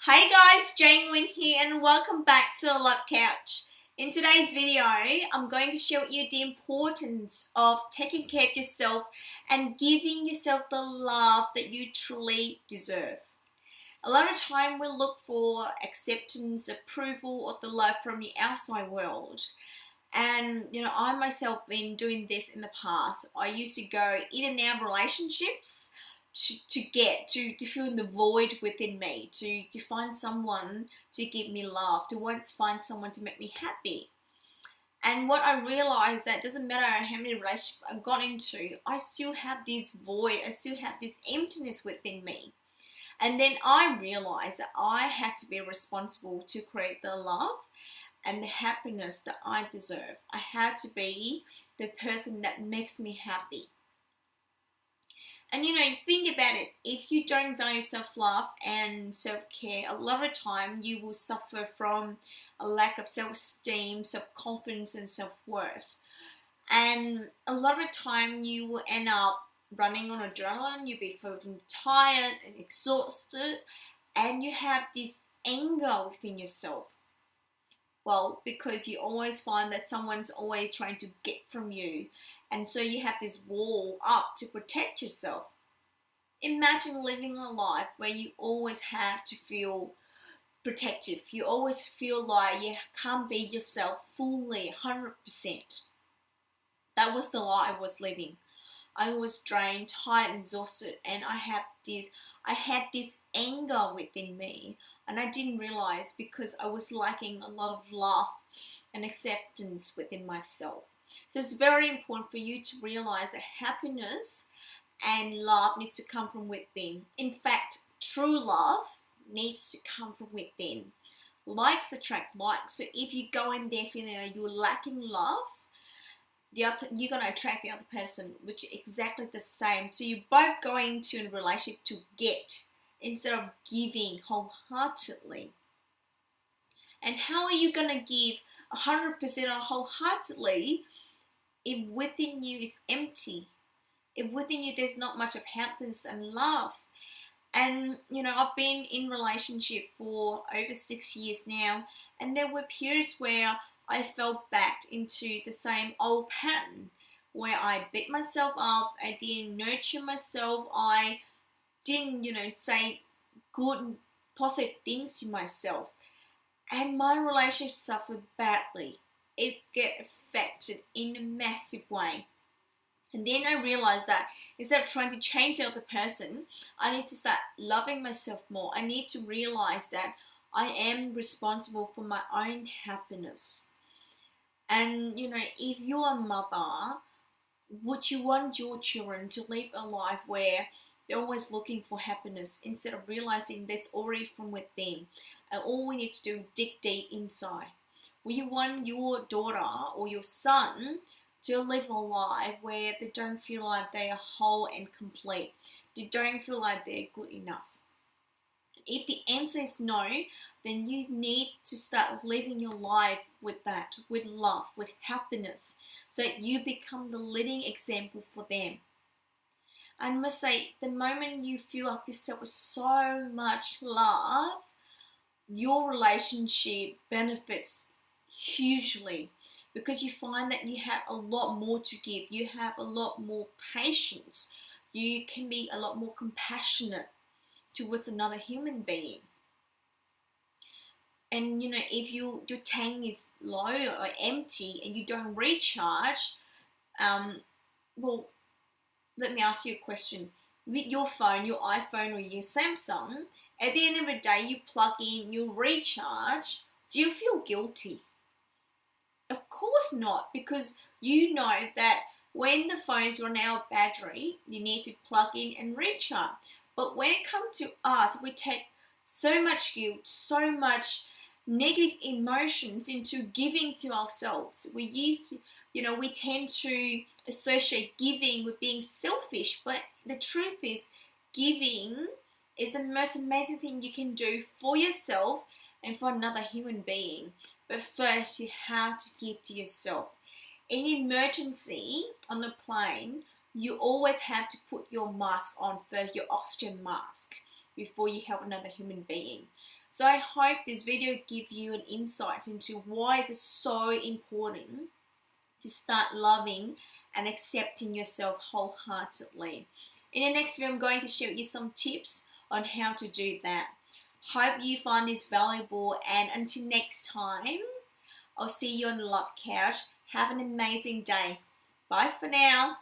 Hey guys, Nguyen here and welcome back to the Love Couch. In today's video, I'm going to show you the importance of taking care of yourself and giving yourself the love that you truly deserve. A lot of time we look for acceptance, approval, or the love from the outside world. And I myself been doing this in the past. I used to go in and out of relationships to fill the void within me, to find someone to give me love, to want to find someone to make me happy. And what I realized that doesn't matter how many relationships I got into, I still have this void, I still have this emptiness within me. And then I realized that I had to be responsible to create the love and the happiness that I deserve. I had to be the person that makes me happy. And think about it. If you don't value self-love and self-care, a lot of time you will suffer from a lack of self-esteem, self-confidence, and self-worth. And a lot of time you will end up running on adrenaline, you'll be feeling tired and exhausted, and you have this anger within yourself. Well, because you always find that someone's always trying to get from you, and so you have this wall up to protect yourself. Imagine living a life where you always have to feel protective. You always feel like you can't be yourself fully, 100%. That was the life I was living. I was drained, tired, and exhausted, and I had this anger within me, and I didn't realize because I was lacking a lot of love and acceptance within myself. So it's very important for you to realize that happiness and love needs to come from within. In fact, true love needs to come from within. Likes attract likes. So if you go in there feeling like you're lacking love, you're going to attract the other person, which is exactly the same. So you're both going to a relationship to get instead of giving wholeheartedly. And how are you going to give 100% or wholeheartedly if within you is empty? If within you there's not much of happiness and love? And I've been in relationship for over 6 years now, and there were periods where I fell back into the same old pattern where I beat myself up, I didn't nurture myself, I didn't, say good, positive things to myself. And my relationship suffered badly. It got affected in a massive way. And then I realized that instead of trying to change the other person, I need to start loving myself more. I need to realize that I am responsible for my own happiness. And if you're a mother, would you want your children to live a life where they're always looking for happiness instead of realizing that's already from within? And all we need to do is dig deep inside. Will you want your daughter or your son to live a life where they don't feel like they are whole and complete? They don't feel like they're good enough? If the answer is no, then you need to start living your life with that, with love, with happiness, so that you become the leading example for them. I must say, the moment you fill up yourself with so much love, your relationship benefits hugely, because you find that you have a lot more to give. You have a lot more patience. You can be a lot more compassionate towards another human being. And if your tank is low or empty and you don't recharge, well, let me ask you a question. With your phone, your iPhone or your Samsung, at the end of the day, you plug in, you recharge, do you feel guilty? Of course not, because you know that when the phones run out of battery, you need to plug in and recharge. But when it comes to us, we take so much guilt, so much negative emotions into giving to ourselves. We tend to associate giving with being selfish, but the truth is, giving is the most amazing thing you can do for yourself and for another human being. But first, you have to give to yourself. In emergency on the plane, you always have to put your mask on first, your oxygen mask, before you help another human being. So I hope this video give you an insight into why it is so important to start loving and accepting yourself wholeheartedly. In the next video, I'm going to share with you some tips on how to do that. Hope you find this valuable, and until next time, I'll see you on the Love Couch. Have an amazing day. Bye for now.